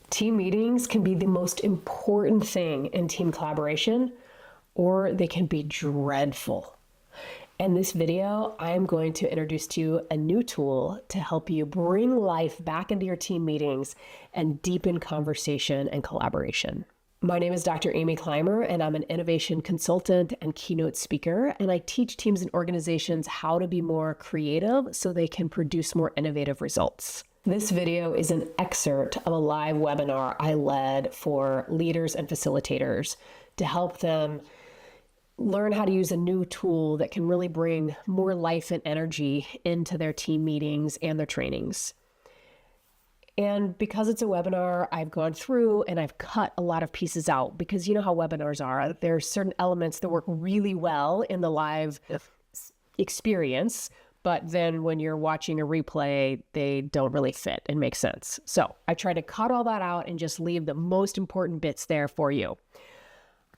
Team meetings can be the most important thing in team collaboration, or they can be dreadful. In this video, I'm going to introduce to you a new tool to help you bring life back into your team meetings and deepen conversation and collaboration. My name is Dr. Amy Climer, and I'm an innovation consultant and keynote speaker, and I teach teams and organizations how to be more creative so they can produce more innovative results. This video is an excerpt of a live webinar I led for leaders and facilitators to help them learn how to use a new tool that can really bring more life and energy into their team meetings and their trainings. And because it's a webinar, I've gone through and I've cut a lot of pieces out because you know how webinars are. There's certain elements that work really well in the live experience, but then when you're watching a replay, they don't really fit and make sense. So I try to cut all that out and just leave the most important bits there for you.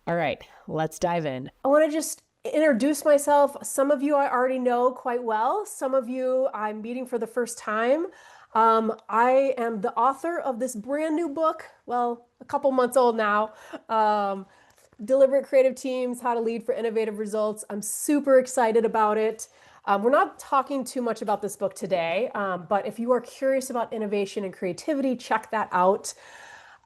All right, let's dive in. I want to just introduce myself. Some of you I already know quite well. Some of you I'm meeting for the first time. I am the author of this brand new book, well, a couple months old now, Deliberate Creative Teams, How to Lead for Innovative Results. I'm super excited about it. We're not talking too much about this book today, but if you are curious about innovation and creativity, check that out.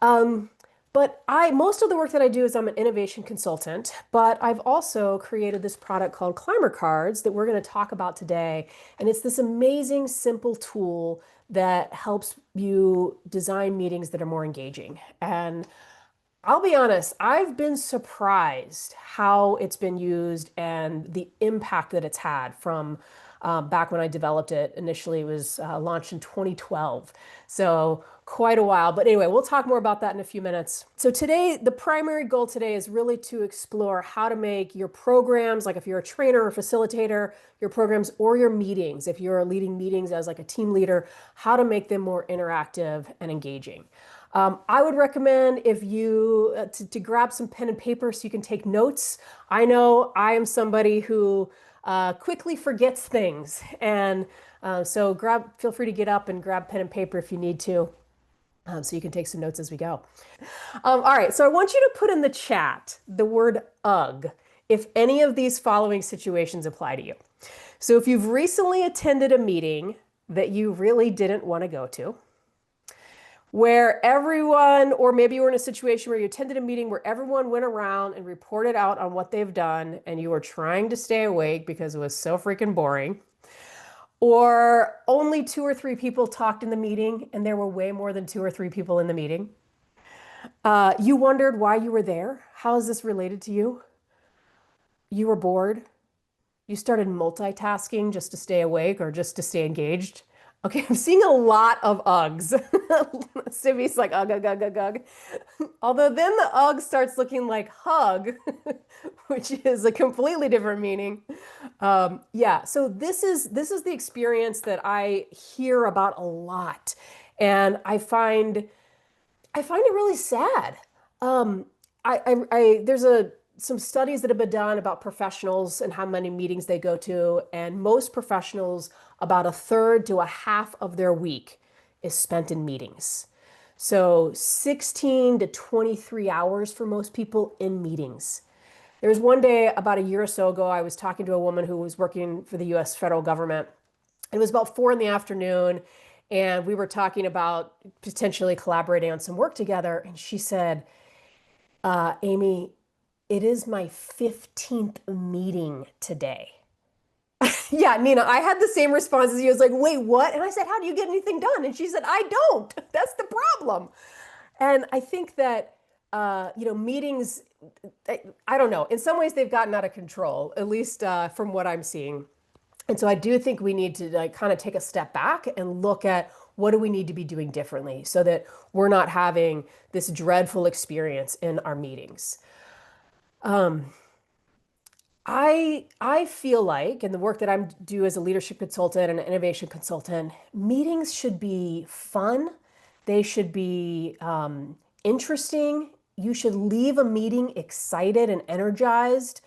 But most of the work that I do is I'm an innovation consultant, but I've also created this product called Climer cards that we're going to talk about today. And it's this amazing, simple tool that helps you design meetings that are more engaging. And I'll be honest, I've been surprised how it's been used and the impact that it's had from back when I developed it. Initially, it was launched in 2012. So quite a while. But anyway, we'll talk more about that in a few minutes. So today, the primary goal today is really to explore how to make your programs, like if you're a trainer or facilitator, your programs or your meetings, if you're leading meetings as like a team leader, how to make them more interactive and engaging. I would recommend if you to grab some pen and paper so you can take notes. I know I am somebody who quickly forgets things, and so feel free to get up and grab pen and paper if you need to, so you can take some notes as we go. All right, so I want you to put in the chat the word "ugh" if any of these following situations apply to you. So if you've recently attended a meeting that you really didn't want to go to, where everyone, or maybe you were in a situation where you attended a meeting where everyone went around and reported out on what they've done and you were trying to stay awake because it was so freaking boring, or only 2 or 3 people talked in the meeting and there were way more than 2 or 3 people in the meeting. You wondered why you were there. How is this related to you? You were bored. You started multitasking just to stay awake or just to stay engaged. Okay, I'm seeing a lot of Uggs. Sibby's like, ugh, ugh, ugh, ugh, ugh. Although then the Ugg starts looking like hug, which is a completely different meaning. Yeah, so this is the experience that I hear about a lot. And I find it really sad. There's some studies that have been done about professionals and how many meetings they go to, and most professionals, about 1/3 to 1/2 of their week is spent in meetings. So 16 to 23 hours for most people in meetings. There was one day about a year or so ago, I was talking to a woman who was working for the US federal government. It was about 4 in the afternoon, and we were talking about potentially collaborating on some work together. And she said, Amy, it is my 15th meeting today. Yeah, Nina, I had the same response as you. I was like, wait, what? And I said, how do you get anything done? And she said, I don't. That's the problem. And I think that, meetings, I don't know. In some ways, they've gotten out of control, at least from what I'm seeing. And so I do think we need to kind of take a step back and look at what do we need to be doing differently so that we're not having this dreadful experience in our meetings. I feel like, in the work that I do as a leadership consultant and an innovation consultant, meetings should be fun. They should be interesting. You should leave a meeting excited and energized,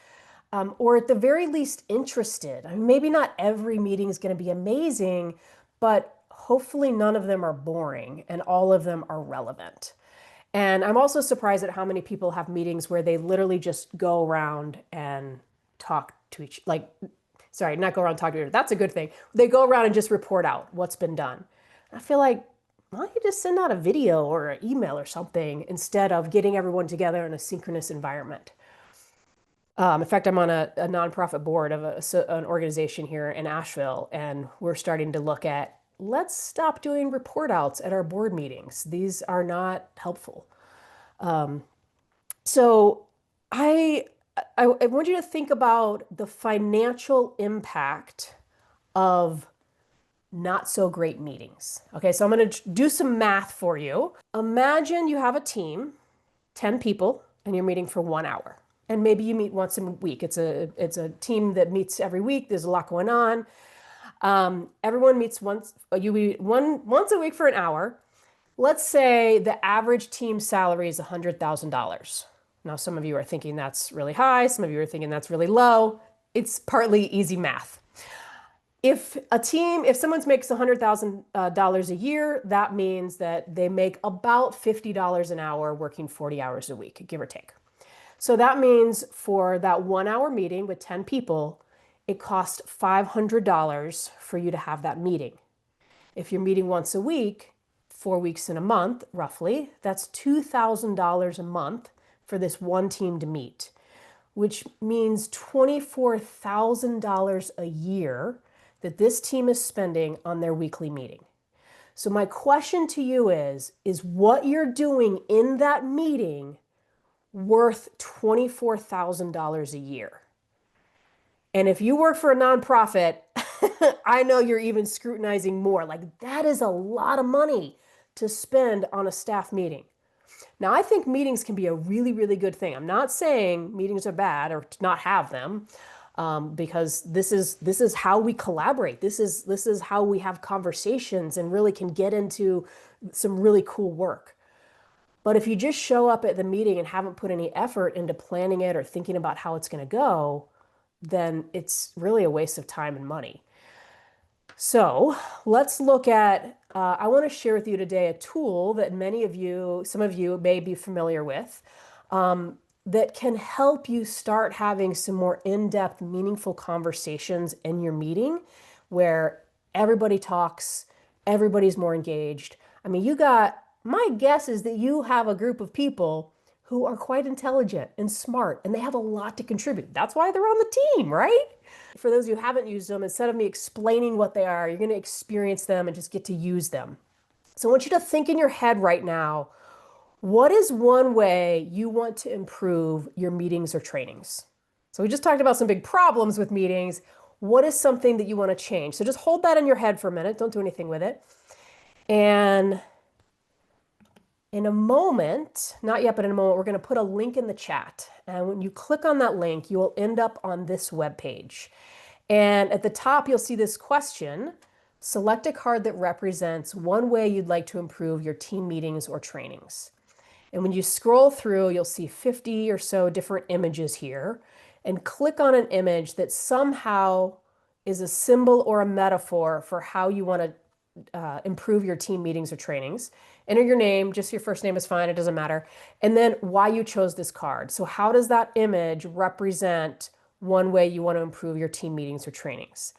or at the very least interested. I mean, maybe not every meeting is going to be amazing, but hopefully none of them are boring and all of them are relevant. And I'm also surprised at how many people have meetings where they literally just go around and talk to sorry, not go around and talk to each other. That's a good thing. They go around and just report out what's been done. I feel like, why don't you just send out a video or an email or something instead of getting everyone together in a synchronous environment? In fact, I'm on a nonprofit board of an organization here in Asheville, and we're starting to look at let's stop doing report outs at our board meetings. These are not helpful. So I, I want you to think about the financial impact of not so great meetings. Okay, so I'm going to do some math for you. Imagine you have a team, 10 people, and you're meeting for 1 hour. And maybe you meet once a week. It's a team that meets every week. There's a lot going on. Everyone meets once. You meet once a week for an hour. Let's say the average team salary is $100,000. Now, some of you are thinking that's really high. Some of you are thinking that's really low. It's partly easy math. If someone makes $100,000 a year, that means that they make about $50 an hour working 40 hours a week, give or take. So that means for that 1 hour meeting with 10 people, it costs $500 for you to have that meeting. If you're meeting once a week, 4 weeks in a month, roughly, that's $2,000 a month for this one team to meet, which means $24,000 a year that this team is spending on their weekly meeting. So my question to you is what you're doing in that meeting worth $24,000 a year? And if you work for a nonprofit, I know you're even scrutinizing more. Like, that is a lot of money to spend on a staff meeting. Now, I think meetings can be a really, really good thing. I'm not saying meetings are bad or to not have them, because this is how we collaborate. This is how we have conversations and really can get into some really cool work. But if you just show up at the meeting and haven't put any effort into planning it or thinking about how it's going to go, then it's really a waste of time and money. So let's look at, I want to share with you today a tool that some of you may be familiar with, that can help you start having some more in-depth, meaningful conversations in your meeting where everybody talks, everybody's more engaged. I mean, my guess is that you have a group of people who are quite intelligent and smart, and they have a lot to contribute. That's why they're on the team, right? For those who haven't used them, instead of me explaining what they are, you're going to experience them and just get to use them. So I want you to think in your head right now, what is one way you want to improve your meetings or trainings? So we just talked about some big problems with meetings. What is something that you want to change? So just hold that in your head for a minute. Don't do anything with it. And in a moment, not yet, but in a moment, we're going to put a link in the chat. And when you click on that link, you will end up on this web page. And at the top, you'll see this question. Select a card that represents one way you'd like to improve your team meetings or trainings. And when you scroll through, you'll see 50 or so different images here. And click on an image that somehow is a symbol or a metaphor for how you want to improve your team meetings or trainings. Enter your name, just your first name is fine, it doesn't matter. And then why you chose this card. So how does that image represent one way you want to improve your team meetings or trainings?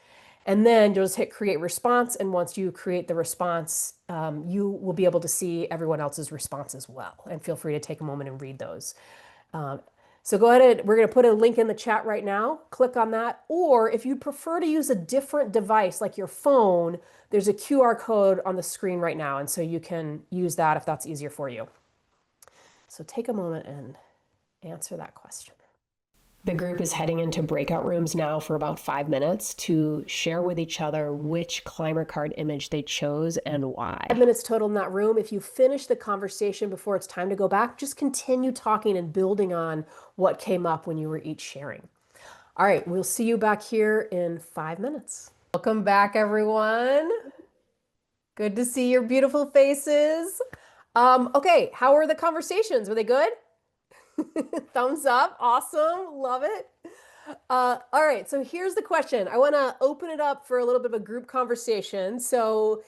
And then you'll just hit create response. And once you create the response, you will be able to see everyone else's response as well. And feel free to take a moment and read those. So go ahead, we're going to put a link in the chat right now. Click on that. Or if you prefer to use a different device like your phone, there's a QR code on the screen right now. And so you can use that if that's easier for you. So take a moment and answer that question. The group is heading into breakout rooms now for about 5 minutes to share with each other which Climer card image they chose and why. 5 minutes total in that room. If you finish the conversation before it's time to go back, just continue talking and building on what came up when you were each sharing. All right, we'll see you back here in 5 minutes. Welcome back, everyone. Good to see your beautiful faces. Okay, how were the conversations? Were they good? Thumbs up. Awesome. Love it. All right. So here's the question. I want to open it up for a little bit of a group conversation. So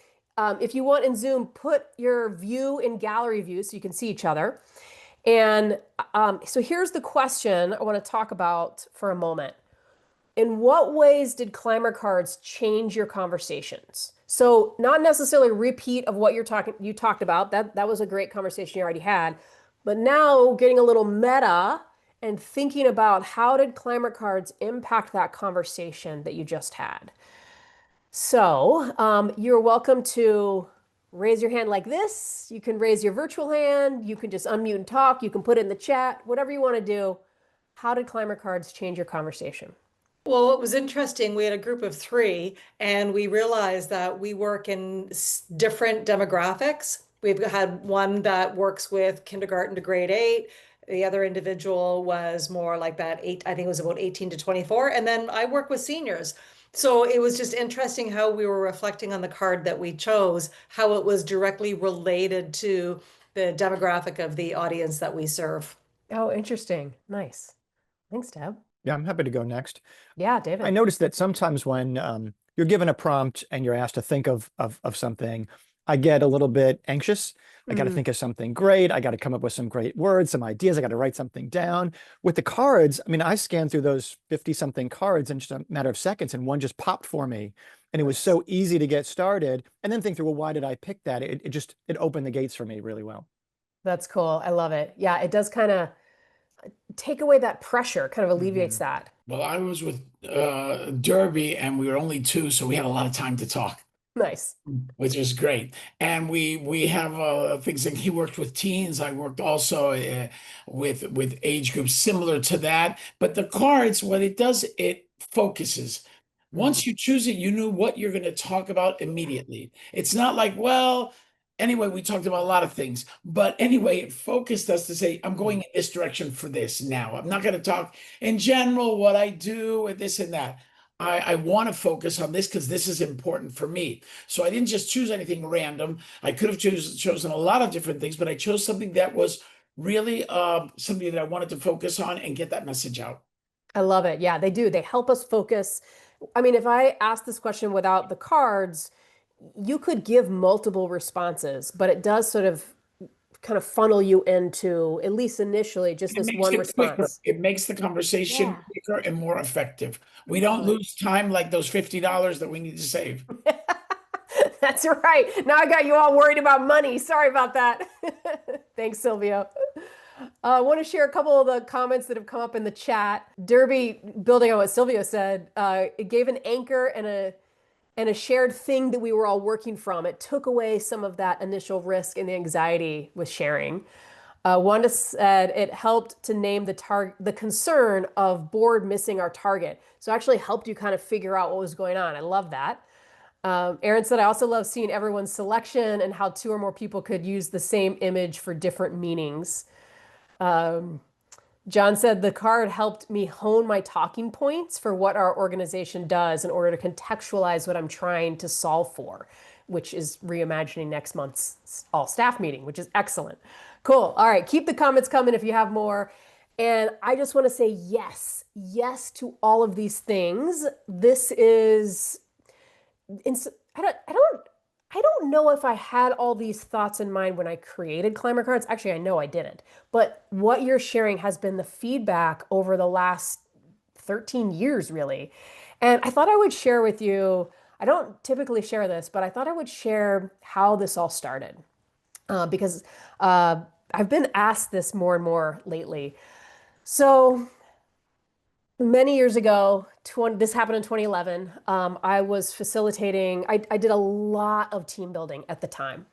If you want in Zoom, put your view in gallery view so you can see each other. And so here's the question I want to talk about for a moment. In what ways did Climber cards change your conversations? So not necessarily a repeat of what you talked about. That was a great conversation you already had. But now getting a little meta and thinking about how did Climber cards impact that conversation that you just had? So you're welcome to raise your hand like this. You can raise your virtual hand. You can just unmute and talk. You can put it in the chat, whatever you want to do. How did Climber cards change your conversation? Well, it was interesting. We had a group of three, and we realized that we work in different demographics. We've had one that works with kindergarten to grade 8. The other individual was more like that eight, I think it was about 18 to 24. And then I work with seniors. So it was just interesting how we were reflecting on the card that we chose, how it was directly related to the demographic of the audience that we serve. Oh, interesting. Nice. Thanks, Deb. Yeah, I'm happy to go next. Yeah, I David. noticed that sometimes when you're given a prompt and you're asked to think of something, I get a little bit anxious. I got to think of something great. I got to come up with some great words, some ideas. I got to write something down. With the cards, I mean, I scanned through those 50 something cards in just a matter of seconds, and one just popped for me. And it was so easy to get started and then think through, well, why did I pick that? It opened the gates for me really well. That's cool. I love it. Yeah, it does kind of take away that pressure, kind of alleviates that. Well, I was with Derby and we were only two, so we had a lot of time to talk, Nice. which is great. And we have things like he worked with teens. I worked also with age groups similar to that. But the cards, what it does, it focuses. Once you choose it, you know what you're going to talk about immediately. It's not like, well, anyway, we talked about a lot of things, but anyway, it focused us to say, I'm going in this direction for this now. I'm not going to talk in general what I do and this and that. I want to focus on this because this is important for me. So I didn't just choose anything random. I could have chosen a lot of different things, but I chose something that was really something that I wanted to focus on and get that message out. I love it. Yeah, they do. They help us focus. I mean, if I ask this question without the cards, you could give multiple responses, but it does sort of kind of funnel you into, at least initially, just It this makes one it quicker. response. It makes the conversation Yeah. quicker and more effective. We don't lose time like those $50 that we need to save. That's right. Now I got you all worried about money. Sorry about that. Thanks, Silvio. I want to share a couple of the comments that have come up in the chat. Derby, building on what Silvio said, it gave an anchor and a shared thing that we were all working from. It took away some of that initial risk and the anxiety with sharing. Wanda said it helped to name the concern of board missing our target. So it actually helped you kind of figure out what was going on. I love that. Aaron said, I also love seeing everyone's selection and how two or more people could use the same image for different meanings. John said the card helped me hone my talking points for what our organization does in order to contextualize what I'm trying to solve for, which is reimagining next month's all staff meeting, which is excellent. Cool. All right. Keep the comments coming if you have more. And I just want to say yes, yes to all of these things. This is, I don't know if I had all these thoughts in mind when I created Climber cards. Actually, I know I didn't. But what you're sharing has been the feedback over the last 13 years, really. And I thought I would share with you, I don't typically share this, but I thought I would share how this all started. Because I've been asked this more and more lately. So many years ago, this happened in 2011. I was facilitating, I did a lot of team building at the time.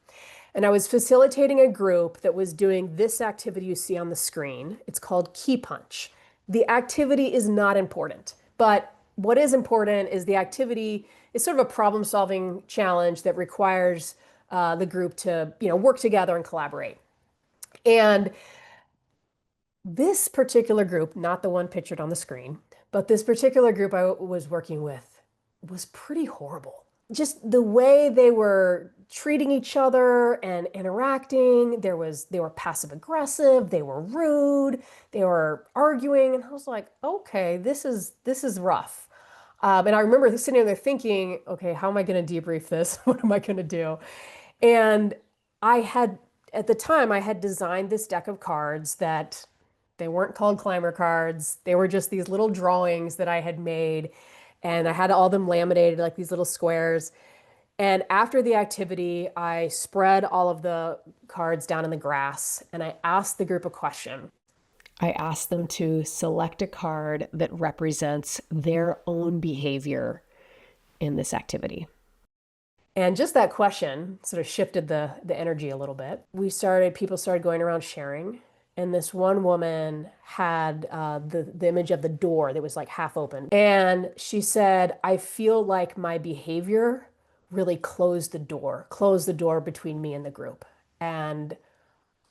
And I was facilitating a group that was doing this activity you see on the screen. It's called Key Punch. The activity is not important, but what is important is the activity is sort of a problem-solving challenge that requires the group to, work together and collaborate. And this particular group, not the one pictured on the screen, but this particular group I was working with was pretty horrible. Just the way they were treating each other and interacting, they were passive aggressive, they were rude, they were arguing, and I was like, okay, this is rough. And I remember sitting there thinking, okay, how am I going to debrief this? What am I going to do? And I had, at the time, I had designed this deck of cards that they weren't called Climer cards. They were just these little drawings that I had made. And I had all them laminated like these little squares. And after the activity, I spread all of the cards down in the grass and I asked the group a question. I asked them to select a card that represents their own behavior in this activity. And just that question sort of shifted the energy a little bit. People started going around sharing. And this one woman had the image of the door that was like half open. And she said, I feel like my behavior really closed the door between me and the group. And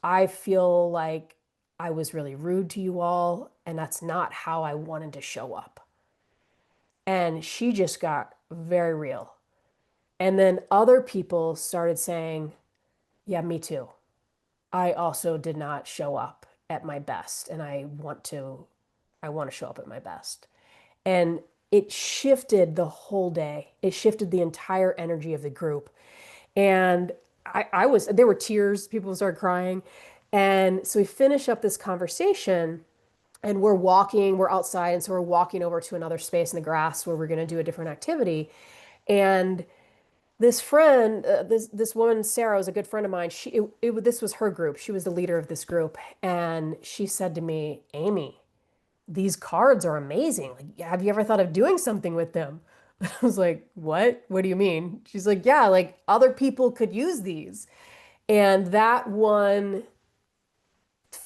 I feel like I was really rude to you all, and that's not how I wanted to show up. And she just got very real. And then other people started saying, yeah, me too. I also did not show up at my best, and I want to show up at my best. And it shifted the whole day. It shifted the entire energy of the group. And there were tears, people started crying. And so we finish up this conversation and we're outside. And so we're walking over to another space in the grass where we're going to do a different activity. And this friend, this woman, Sarah, was a good friend of mine. This was her group. She was the leader of this group. And she said to me, Amy, these cards are amazing. Like, have you ever thought of doing something with them? I was like, what? What do you mean? She's like, yeah, like other people could use these. And that one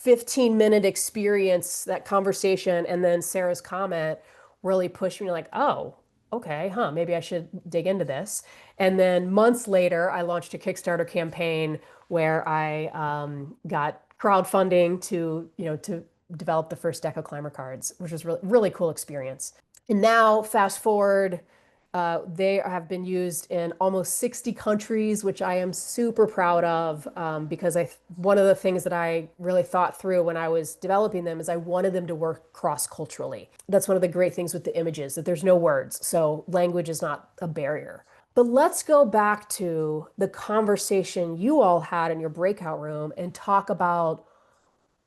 15-minute experience, that conversation, and then Sarah's comment really pushed me like, oh, okay, huh, maybe I should dig into this. And then months later, I launched a Kickstarter campaign where I got crowdfunding to develop the first deck of Climber cards, which was really, really cool experience. And now, fast forward, they have been used in almost 60 countries, which I am super proud of because one of the things that I really thought through when I was developing them is I wanted them to work cross-culturally. That's one of the great things with the images, that there's no words, so language is not a barrier. But let's go back to the conversation you all had in your breakout room and talk about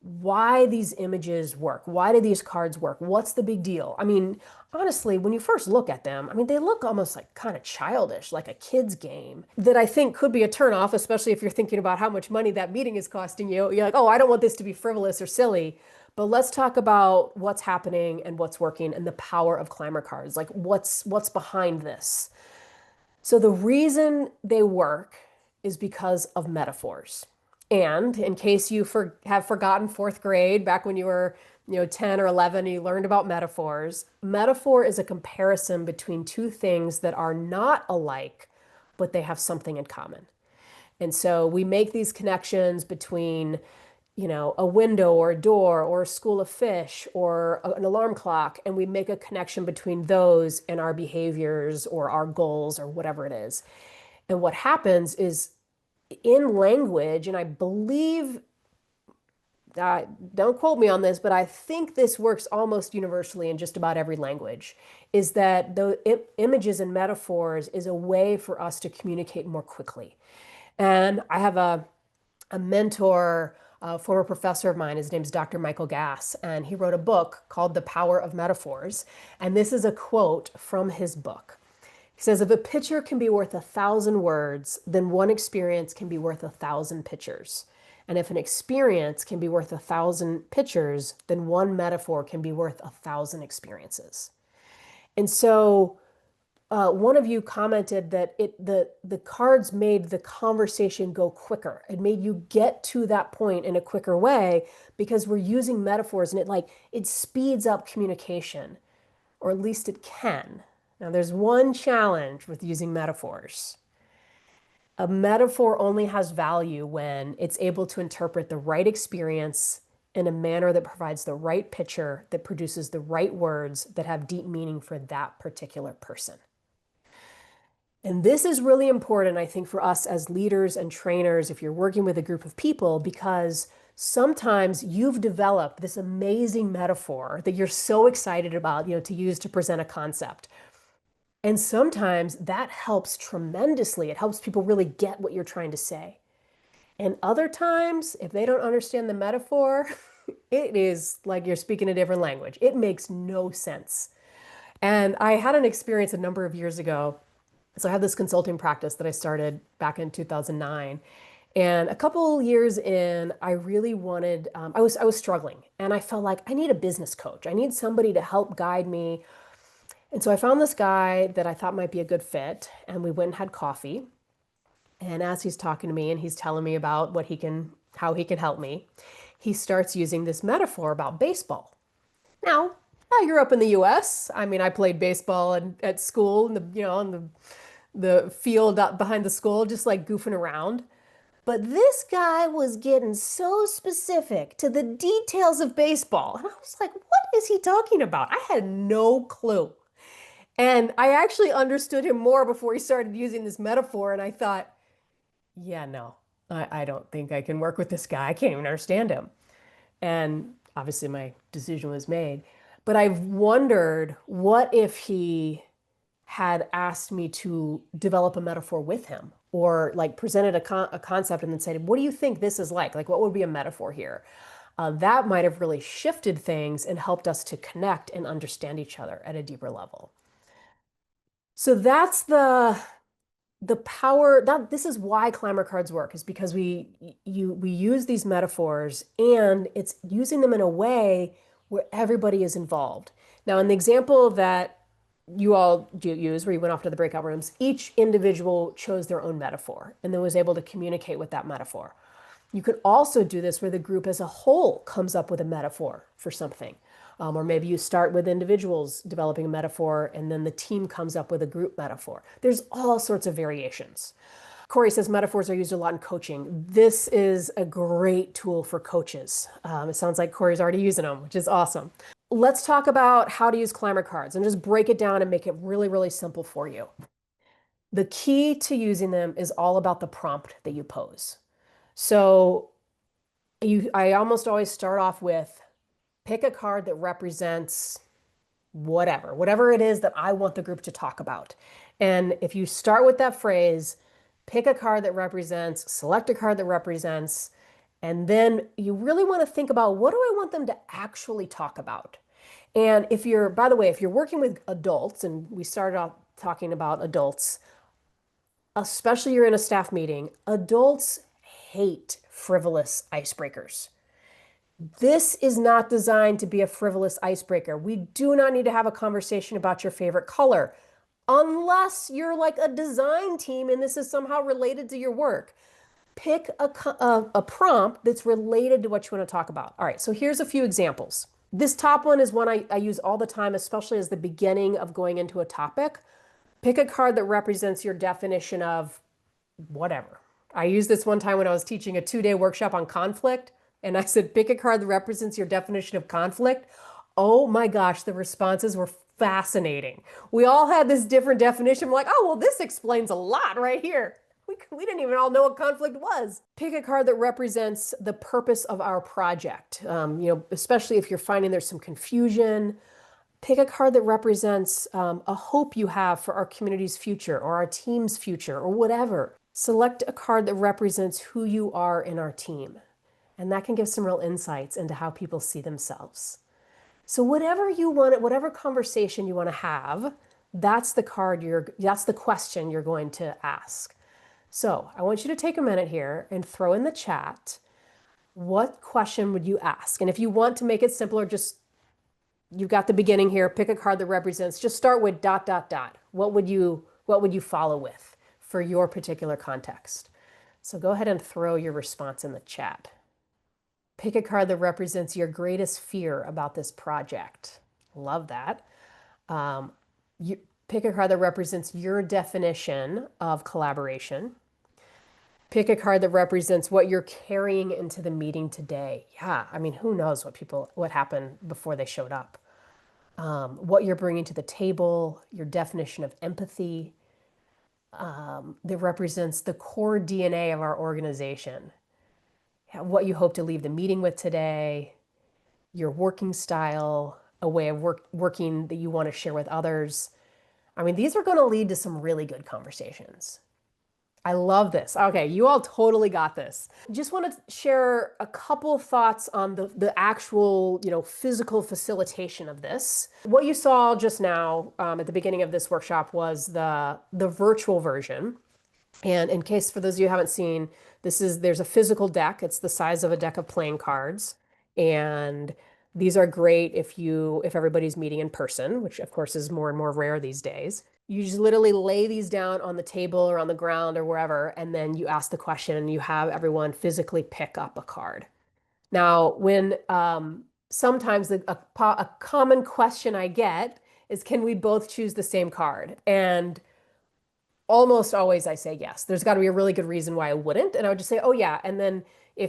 why these images work. Why do these cards work? What's the big deal? I mean, honestly, when you first look at them, I mean, they look almost like kind of childish, like a kid's game that I think could be a turnoff, especially if you're thinking about how much money that meeting is costing you. You're like, oh, I don't want this to be frivolous or silly. But let's talk about what's happening and what's working and the power of Climber cards. Like what's behind this? So the reason they work is because of metaphors. And in case you have forgotten fourth grade, back when you were 10 or 11, and you learned about metaphors, metaphor is a comparison between two things that are not alike, but they have something in common. And so we make these connections between, a window or a door or a school of fish or an alarm clock, and we make a connection between those and our behaviors or our goals or whatever it is. And what happens is in language, and I believe, don't quote me on this, but I think this works almost universally in just about every language, is that the images and metaphors is a way for us to communicate more quickly. And I have a mentor, a former professor of mine, his name's Dr. Michael Gass, and he wrote a book called The Power of Metaphors. And this is a quote from his book. He says, if a picture can be worth 1,000 words, then one experience can be worth 1,000 pictures. And if an experience can be worth 1,000 pictures, then one metaphor can be worth 1,000 experiences. And so one of you commented that the cards made the conversation go quicker. It made you get to that point in a quicker way because we're using metaphors and it speeds up communication, or at least it can. Now, there's one challenge with using metaphors. A metaphor only has value when it's able to interpret the right experience in a manner that provides the right picture, that produces the right words that have deep meaning for that particular person. And this is really important, I think, for us as leaders and trainers, if you're working with a group of people, because sometimes you've developed this amazing metaphor that you're so excited about, to use to present a concept. And sometimes that helps tremendously. It helps people really get what you're trying to say. And other times, if they don't understand the metaphor, it is like you're speaking a different language. It makes no sense. And I had an experience a number of years ago. So I had this consulting practice that I started back in 2009. And a couple years in, I really wanted, I was struggling and I felt like I need a business coach. I need somebody to help guide me. And so I found this guy that I thought might be a good fit, and we went and had coffee. And as he's talking to me and he's telling me about how he can help me, he starts using this metaphor about baseball. Now, I grew up in the US. I mean, I played baseball at school in the field up behind the school, just like goofing around. But this guy was getting so specific to the details of baseball. And I was like, what is he talking about? I had no clue. And I actually understood him more before he started using this metaphor. And I thought, yeah, no, I don't think I can work with this guy. I can't even understand him. And obviously, my decision was made. But I've wondered, what if he had asked me to develop a metaphor with him, or like presented a concept and then said, what do you think this is like? Like, what would be a metaphor here? That might have really shifted things and helped us to connect and understand each other at a deeper level. So that's the power that this is why Climber cards work, is because we use these metaphors, and it's using them in a way where everybody is involved. Now, in the example that you all use, where you went off to the breakout rooms, each individual chose their own metaphor and then was able to communicate with that metaphor. You could also do this where the group as a whole comes up with a metaphor for something. Or maybe you start with individuals developing a metaphor and then the team comes up with a group metaphor. There's all sorts of variations. Corey says metaphors are used a lot in coaching. This is a great tool for coaches. It sounds like Corey's already using them, which is awesome. Let's talk about how to use Climber cards and just break it down and make it really, really simple for you. The key to using them is all about the prompt that you pose. So I almost always start off with, pick a card that represents whatever it is that I want the group to talk about. And if you start with that phrase, pick a card that represents, select a card that represents, and then you really want to think about, what do I want them to actually talk about? And by the way, if you're working with adults, and we started off talking about adults, especially you're in a staff meeting, adults hate frivolous icebreakers. This is not designed to be a frivolous icebreaker. We do not need to have a conversation about your favorite color, unless you're like a design team and this is somehow related to your work. Pick a prompt that's related to what you want to talk about. All right, so here's a few examples. This top one is one I use all the time, especially as the beginning of going into a topic. Pick a card that represents your definition of whatever. I used this one time when I was teaching a 2-day workshop on conflict, and I said, pick a card that represents your definition of conflict. Oh my gosh, the responses were fascinating. We all had this different definition. We're like, oh, well, this explains a lot right here. We didn't even all know what conflict was. Pick a card that represents the purpose of our project. Especially if you're finding there's some confusion. Pick a card that represents a hope you have for our community's future or our team's future or whatever. Select a card that represents who you are in our team. And that can give some real insights into how people see themselves. So whatever you want, whatever conversation you want to have, that's the question you're going to ask. So I want you to take a minute here and throw in the chat, what question would you ask? And if you want to make it simpler, you've got the beginning here, pick a card that represents, just start with ... What would you follow with for your particular context? So go ahead and throw your response in the chat. Pick a card that represents your greatest fear about this project. Love that. Pick a card that represents your definition of collaboration. Pick a card that represents what you're carrying into the meeting today. Yeah, I mean, who knows what happened before they showed up. What you're bringing to the table, your definition of empathy, that represents the core DNA of our organization. What you hope to leave the meeting with today, your working style, a way of working that you want to share with others. I mean, these are going to lead to some really good conversations. I love this. Okay, you all totally got this. Just want to share a couple thoughts on the actual, physical facilitation of this. What you saw just now at the beginning of this workshop was the virtual version. And in case for those of you who haven't seen, there's a physical deck. It's the size of a deck of playing cards. And these are great if everybody's meeting in person, which of course is more and more rare these days. You just literally lay these down on the table or on the ground or wherever, and then you ask the question and you have everyone physically pick up a card. Now, when sometimes a common question I get is, can we both choose the same card? And almost always I say yes. There's got to be a really good reason why I wouldn't. And I would just say, oh yeah. And then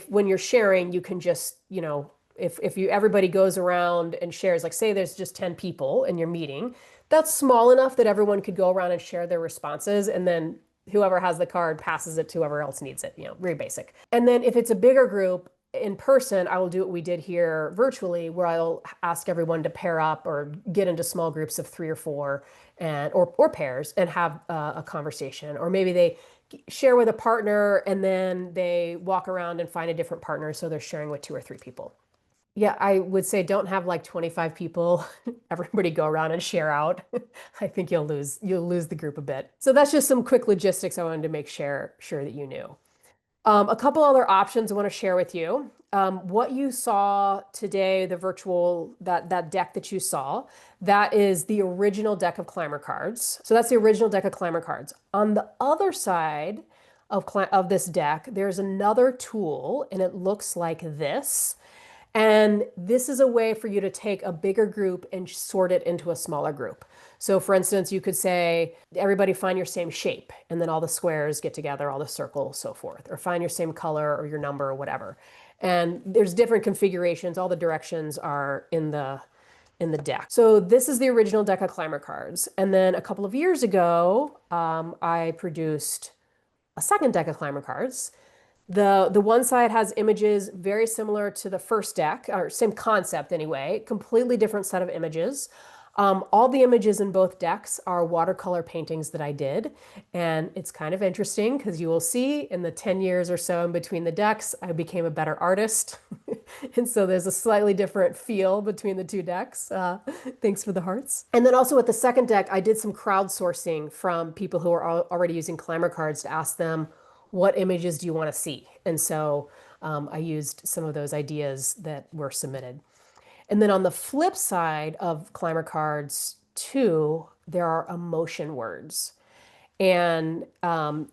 when you're sharing, you can just, if everybody goes around and shares, like say there's just 10 people in your meeting, that's small enough that everyone could go around and share their responses. And then whoever has the card passes it to whoever else needs it, very basic. And then if it's a bigger group, in person, I will do what we did here virtually, where I'll ask everyone to pair up or get into small groups of 3 or 4 or pairs and have a conversation. Or maybe they share with a partner and then they walk around and find a different partner. So they're sharing with 2 or 3 people. Yeah, I would say don't have like 25 people. Everybody go around and share out. I think you'll lose the group a bit. So that's just some quick logistics I wanted to make sure that you knew. A couple other options I want to share with you. What you saw today, the virtual, that deck that you saw, that is the original deck of Climer cards. So that's the original deck of Climer cards. On the other side of this deck, there's another tool, and it looks like this. And this is a way for you to take a bigger group and sort it into a smaller group. So for instance, you could say, everybody find your same shape, and then all the squares get together, all the circles, so forth, or find your same color or your number or whatever. And there's different configurations. All the directions are in the deck. So this is the original deck of Climer cards. And then a couple of years ago, I produced a second deck of Climer cards. The one side has images very similar to the first deck, or same concept anyway, completely different set of images. All the images in both decks are watercolor paintings that I did. And it's kind of interesting because you will see in the 10 years or so in between the decks, I became a better artist. And so there's a slightly different feel between the 2 decks. Thanks for the hearts. And then also with the second deck, I did some crowdsourcing from people who are already using Climer cards to ask them, what images do you want to see? And so I used some of those ideas that were submitted. And then on the flip side of Climer cards too, there are emotion words. And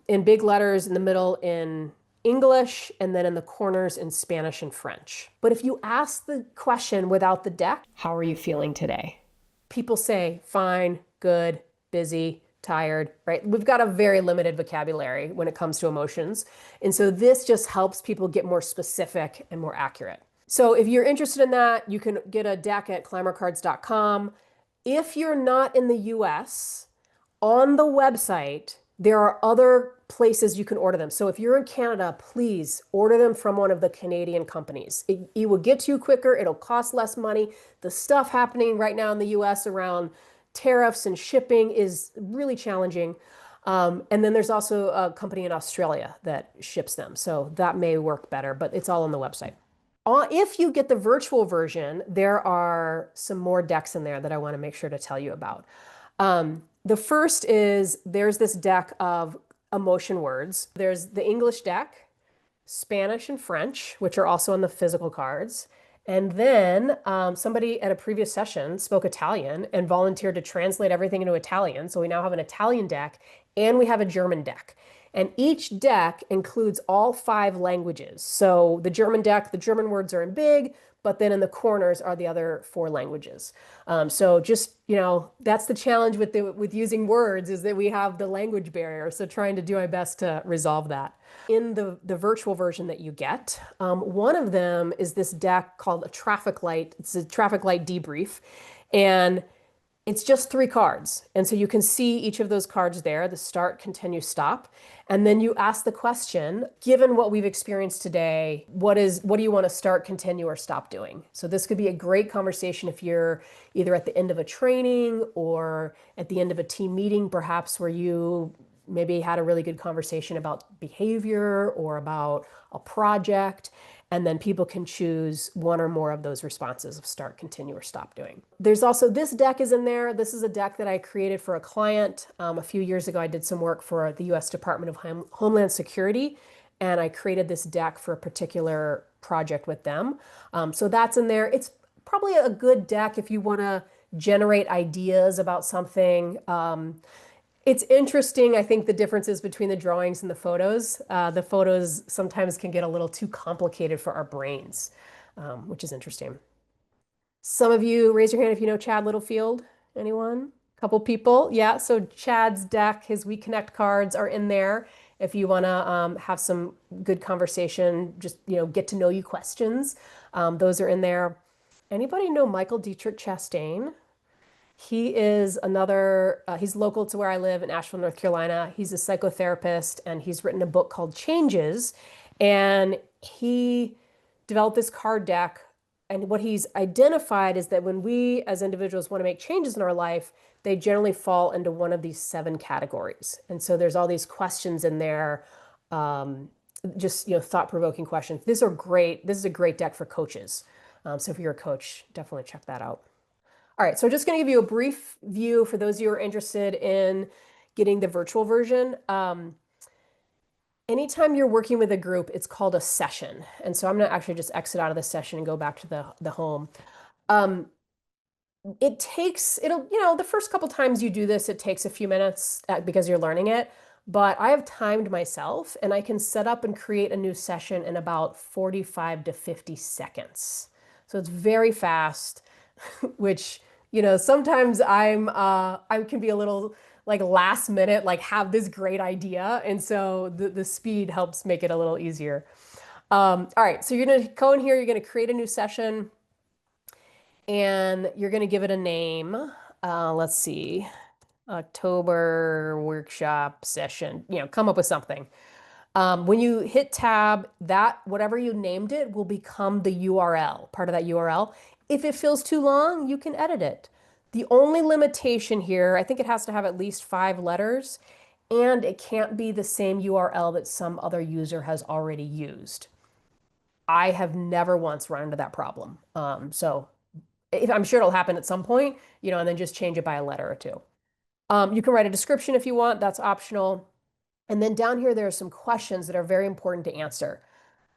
in big letters in the middle in English, and then in the corners in Spanish and French. But if you ask the question without the deck, How are you feeling today? people say fine, good, busy, tired, right? We've got a very limited vocabulary when it comes to emotions. And so this just helps people get more specific and more accurate. So if you're interested in that, you can get a deck at climercards.com. If you're not in the US, on the website, there are other places you can order them. So if you're in Canada, please order them from one of the Canadian companies. It will get to you quicker. It'll cost less money. The stuff happening right now in the US around tariffs and shipping is really challenging. And then there's also a company in Australia that ships them. So that may work better, but it's all on the website. If you get the virtual version, there are some more decks in there that I want to make sure to tell you about. The first is there's this deck of emotion words. There's the English deck, Spanish and French, which are also on the physical cards. And then somebody at a previous session spoke Italian and volunteered to translate everything into Italian. So we now have an Italian deck and we have a German deck. And each deck includes all 5 languages. So the German deck, the German words are in big, but then in the corners are the other 4 languages. So just, that's the challenge with using words, is that we have the language barrier. So trying to do my best to resolve that. In the virtual version that you get, one of them is this deck called a traffic light. It's a traffic light debrief. And It's just 3 cards. And so you can see each of those cards there, the start, continue, stop. And then you ask the question, given what we've experienced today, what do you want to start, continue, or stop doing? So this could be a great conversation if you're either at the end of a training or at the end of a team meeting, perhaps where you maybe had a really good conversation about behavior or about a project. And then people can choose one or more of those responses of start, continue, or stop doing. There's also this deck is in there. This is a deck that I created for a client. A few years ago, I did some work for the U.S. Department of Homeland Security, and I created this deck for a particular project with them. So that's in there. It's probably a good deck if you want to generate ideas about something. It's interesting, I think, the differences between the drawings and the photos. The photos sometimes can get a little too complicated for our brains, which is interesting. Some of you, raise your hand if you know Chad Littlefield. Anyone? Couple people. Yeah, so Chad's deck, his We Connect cards are in there. If you want to have some good conversation, just get to know you questions, those are in there. Anybody know Michael Dietrich Chastain? He is he's local to where I live in Asheville, North Carolina. He's a psychotherapist and he's written a book called Changes. And he developed this card deck. And what he's identified is that when we as individuals want to make changes in our life, they generally fall into one of these 7 categories. And so there's all these questions in there, just thought-provoking questions. These are great. This is a great deck for coaches. So if you're a coach, definitely check that out. All right, so I'm just going to give you a brief view for those of you who are interested in getting the virtual version. Anytime you're working with a group, it's called a session. And so I'm going to actually just exit out of the session and go back to the home. The first couple times you do this, it takes a few minutes because you're learning it. But I have timed myself and I can set up and create a new session in about 45 to 50 seconds. So it's very fast, which, sometimes I can be a little like last minute, like have this great idea. And so the speed helps make it a little easier. All right, so you're going to go in here, you're going to create a new session and you're going to give it a name. Let's see, October workshop session, come up with something. When you hit tab, whatever you named it will become the URL, part of that URL. If it feels too long, you can edit it. The only limitation here, I think it has to have at least 5 letters, and it can't be the same URL that some other user has already used. I have never once run into that problem. So I'm sure it'll happen at some point, and then just change it by a letter or 2. You can write a description if you want, that's optional. And then down here, there are some questions that are very important to answer.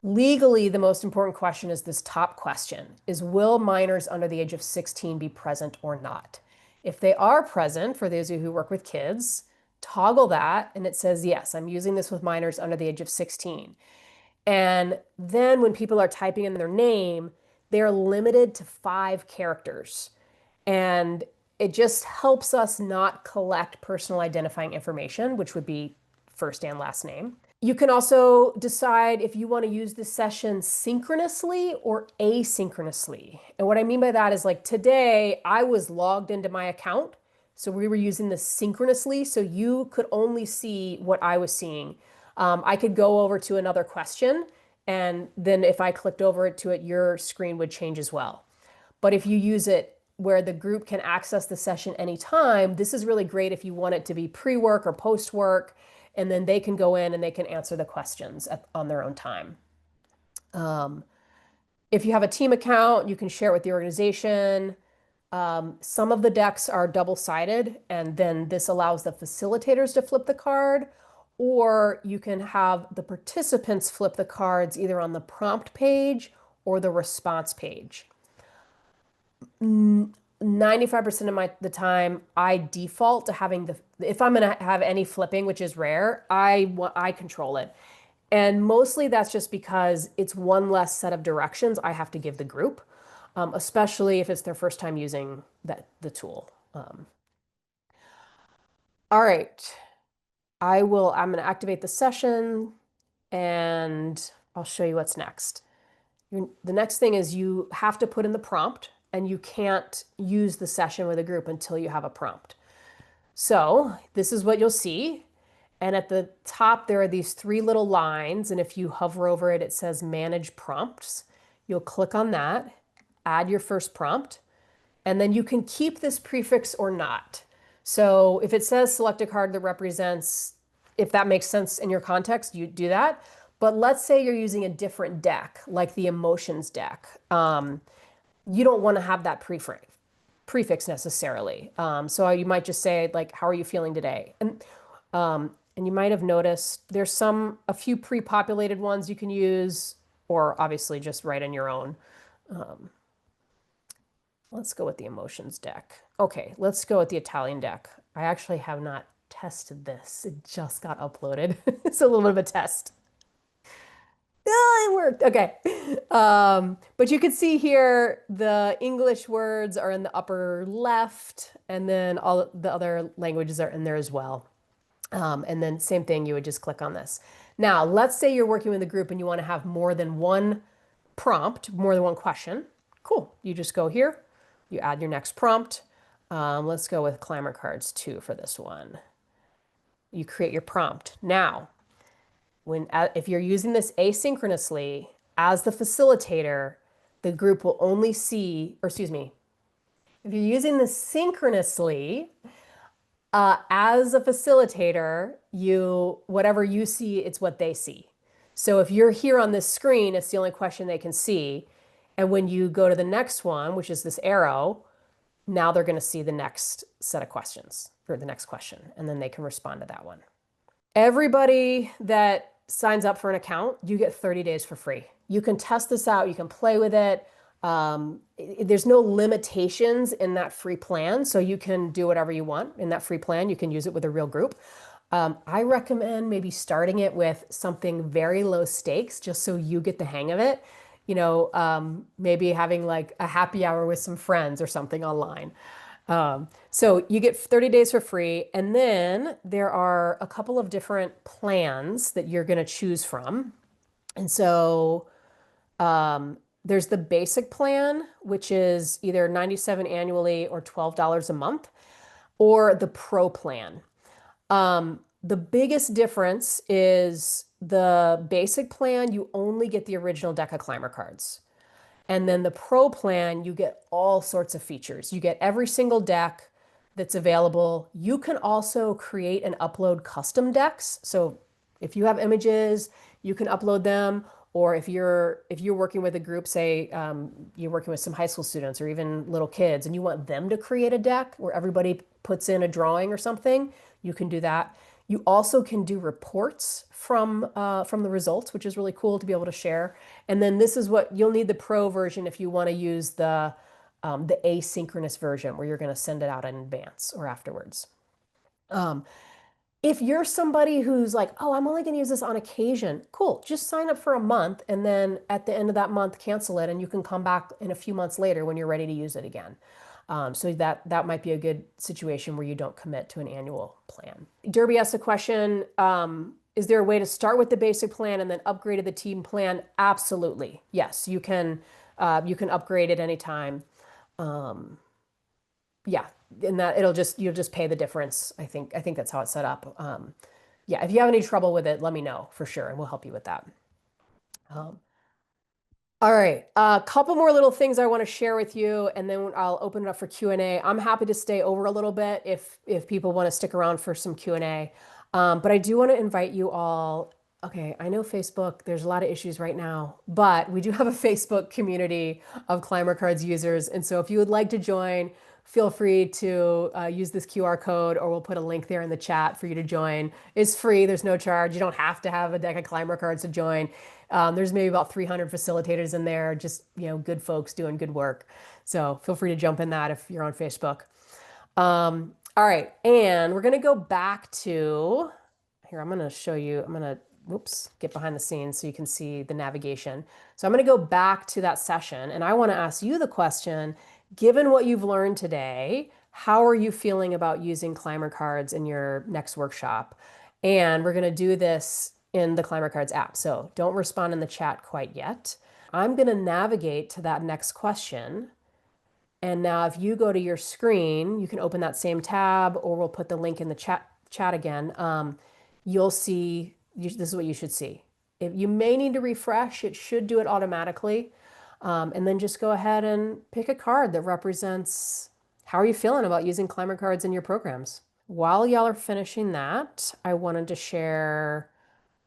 Legally, the most important question is this top question, is will minors under the age of 16 be present or not? If they are present, for those of you who work with kids, toggle that and it says, yes, I'm using this with minors under the age of 16. And then when people are typing in their name, they're limited to 5 characters. And it just helps us not collect personal identifying information, which would be first and last name. You can also decide if you want to use this session synchronously or asynchronously. And what I mean by that is like today, I was logged into my account. So we were using this synchronously. So you could only see what I was seeing. I could go over to another question. And then if I clicked over to it, your screen would change as well. But if you use it where the group can access the session anytime, this is really great if you want it to be pre-work or post-work. And then they can go in and they can answer the questions on their own time. If you have a team account, you can share it with the organization. Some of the decks are double-sided, and then this allows the facilitators to flip the card, or you can have the participants flip the cards either on the prompt page or the response page. 95% of the time, I default to having if I'm going to have any flipping, which is rare, I control it. And mostly that's just because it's one less set of directions I have to give the group, especially if it's their first time using the tool. All right, I'm going to activate the session and I'll show you what's next. The next thing is you have to put in the prompt. and you can't use the session with a group until you have a prompt. So this is what you'll see. And at the top, there are these 3 little lines. And if you hover over it, it says Manage Prompts. You'll click on that, add your first prompt, and then you can keep this prefix or not. So if it says select a card that represents, if that makes sense in your context, you do that. But let's say you're using a different deck, like the emotions deck. You don't want to have that prefix necessarily. So you might just say, like, how are you feeling today? And you might have noticed there's a few pre-populated ones you can use, or obviously just write in your own. Let's go with the emotions deck. Okay, let's go with the Italian deck. I actually have not tested this. It just got uploaded. It's a little bit of a test. Oh, it worked. Okay. But you can see here the English words are in the upper left, and then all the other languages are in there as well. And then same thing, you would just click on this. Now, let's say you're working with a group and you want to have more than one prompt, more than one question. Cool. You just go here, you add your next prompt. Let's go with Climer cards 2 for this one. You create your prompt. Now, if you're using this asynchronously, as the facilitator, the group will only see, or excuse me, if you're using this synchronously, as a facilitator, whatever you see, it's what they see. So if you're here on this screen, it's the only question they can see. And when you go to the next one, which is this arrow, now they're going to see the next set of questions, or the next question, and then they can respond to that one. Everybody that signs up for an account, you get 30 days for free. You can test this out, you can play with it. There's no limitations in that free plan, so you can do whatever you want in that free plan. You can use it with a real group. I recommend maybe starting it with something very low stakes, just so you get the hang of it. Maybe having like a happy hour with some friends or something online. So you get 30 days for free, and then there are a couple of different plans that you're going to choose from. And so there's the basic plan, which is either $97 annually or $12 a month, or the pro plan. The biggest difference is the basic plan, you only get the original deck of Climer cards. And then the pro plan, you get all sorts of features. You get every single deck that's available. You can also create and upload custom decks. So if you have images, you can upload them. Or if you're working with a group, say you're working with some high school students or even little kids, and you want them to create a deck where everybody puts in a drawing or something, you can do that. You also can do reports from the results, which is really cool to be able to share. And then this is what you'll need, the pro version, if you want to use the asynchronous version where you're going to send it out in advance or afterwards. If you're somebody who's like, oh, I'm only going to use this on occasion, cool. Just sign up for a month, and then at the end of that month, cancel it, and you can come back in a few months later when you're ready to use it again. So that might be a good situation where you don't commit to an annual plan. Derby asked a question, is there a way to start with the basic plan and then upgrade to the team plan? Absolutely. Yes, you can upgrade at any time. Yeah, and that you'll just pay the difference. I think that's how it's set up. Yeah, if you have any trouble with it, let me know for sure, and we'll help you with that. All right, a couple more little things I want to share with you, and then I'll open it up for Q&A. I'm happy to stay over a little bit if people want to stick around for some Q&A. But I do want to invite you all. Okay, I know Facebook, there's a lot of issues right now, but we do have a Facebook community of Climer Cards users. And so if you would like to join, feel free to use this QR code, or we'll put a link there in the chat for you to join. It's free, there's no charge. You don't have to have a deck of Climer cards to join. There's maybe about 300 facilitators in there, just good folks doing good work. So feel free to jump in that if you're on Facebook. All right, and we're gonna go back to, here, I'm gonna show you, I'm gonna, whoops, get behind the scenes so you can see the navigation. So I'm gonna go back to that session, and I wanna ask you the question, given what you've learned today, how are you feeling about using Climer cards in your next workshop? And we're gonna do this in the Climer Cards app. So don't respond in the chat quite yet. I'm gonna navigate to that next question, And now if you go to your screen, you can open that same tab, or we'll put the link in the chat again. You'll see, this is what you should see. If you may need to refresh, it should do it automatically. And then just go ahead and pick a card that represents how are you feeling about using Climer cards in your programs. While y'all are finishing that, I wanted to share,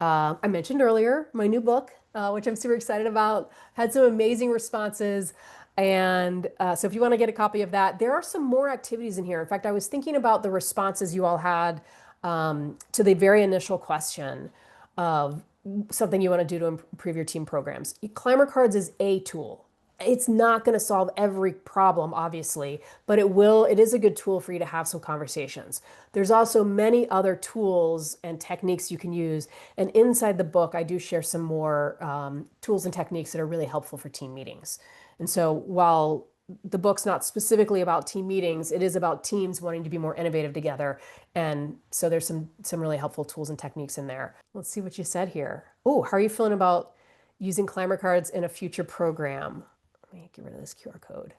I mentioned earlier my new book, which I'm super excited about, had some amazing responses. And so if you want to get a copy of that, there are some more activities in here. In fact, I was thinking about the responses you all had to the very initial question of something you want to do to improve your team programs. Climber Cards is a tool. It's not going to solve every problem, obviously, but it is a good tool for you to have some conversations. There's also many other tools and techniques you can use. And inside the book, I do share some more tools and techniques that are really helpful for team meetings. And so while the book's not specifically about team meetings, it is about teams wanting to be more innovative together. And so there's some really helpful tools and techniques in there. Let's see what you said here. Oh, how are you feeling about using Climber cards in a future program? Let me get rid of this QR code.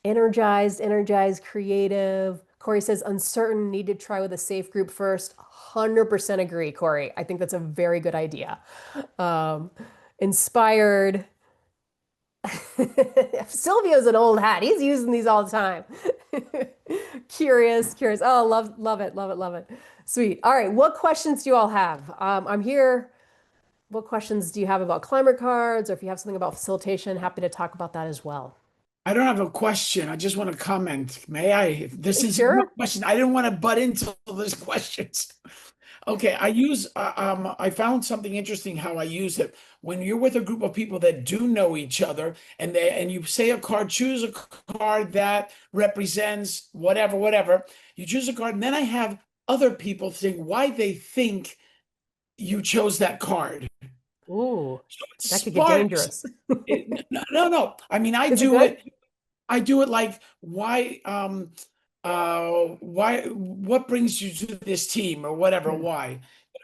Energized, creative. Corey says uncertain, need to try with a safe group first. 100% agree, Corey. I think that's a very good idea. Inspired. Silvio's an old hat. He's using these all the time. Curious. Oh, love it. Sweet. All right. What questions do you all have? I'm here. What questions do you have about Climber cards, or if you have something about facilitation, happy to talk about that as well. I don't have a question. I just want to comment. May I? If this is Sure. no question. I didn't want to butt into all those questions. Okay, I found something interesting how I use it. When you're with a group of people that do know each other and you say a card, choose a card that represents whatever. You choose a card, and then I have other people think why they think you chose that card. Ooh, So it that could get sparks dangerous. it. No. I mean, Is it good? I do it like why what brings you to this team or whatever, Hmm. why?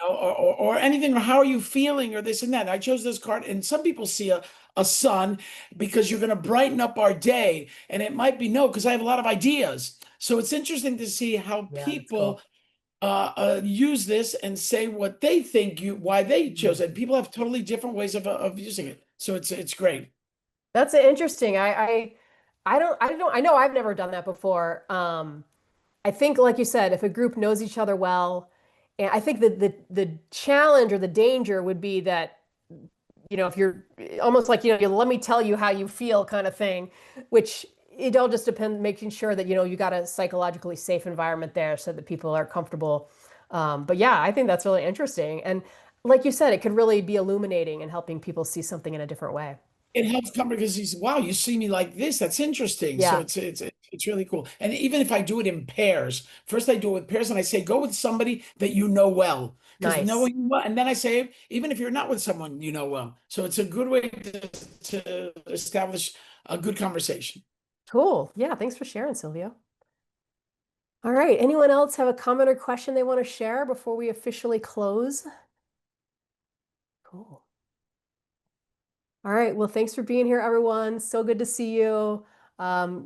Or anything, or how are you feeling, or this and that. I chose this card, and some people see a sun because you're going to brighten up our day, and it might be no, because I have a lot of ideas. So it's interesting to see how Yeah, that's people cool. use this and say what they think why they chose Mhm. it. People have totally different ways of using it, so it's great. That's interesting. I know I've never done that before. I think, like you said, if a group knows each other well, and I think that the challenge or the danger would be that, if you're almost like, you let me tell you how you feel kind of thing, which it all just depends, making sure that, you got a psychologically safe environment there so that people are comfortable. But yeah, I think that's really interesting. And like you said, it could really be illuminating and helping people see something in a different way. It helps come because he's wow, you see me like this. That's interesting. So Yeah, it's really cool. And even if I do it in pairs, first I do it with pairs, and I say go with somebody that you know well, because nice. knowing you well, and then I say even if you're not with someone you know well. So it's a good way to establish a good conversation. Cool. Yeah, thanks for sharing, Silvio. All right. Anyone else have a comment or question they want to share before we officially close? Cool. All right. Well, thanks for being here, everyone. So good to see you.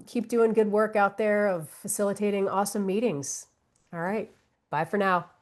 Keep doing good work out there of facilitating awesome meetings. All right. Bye for now.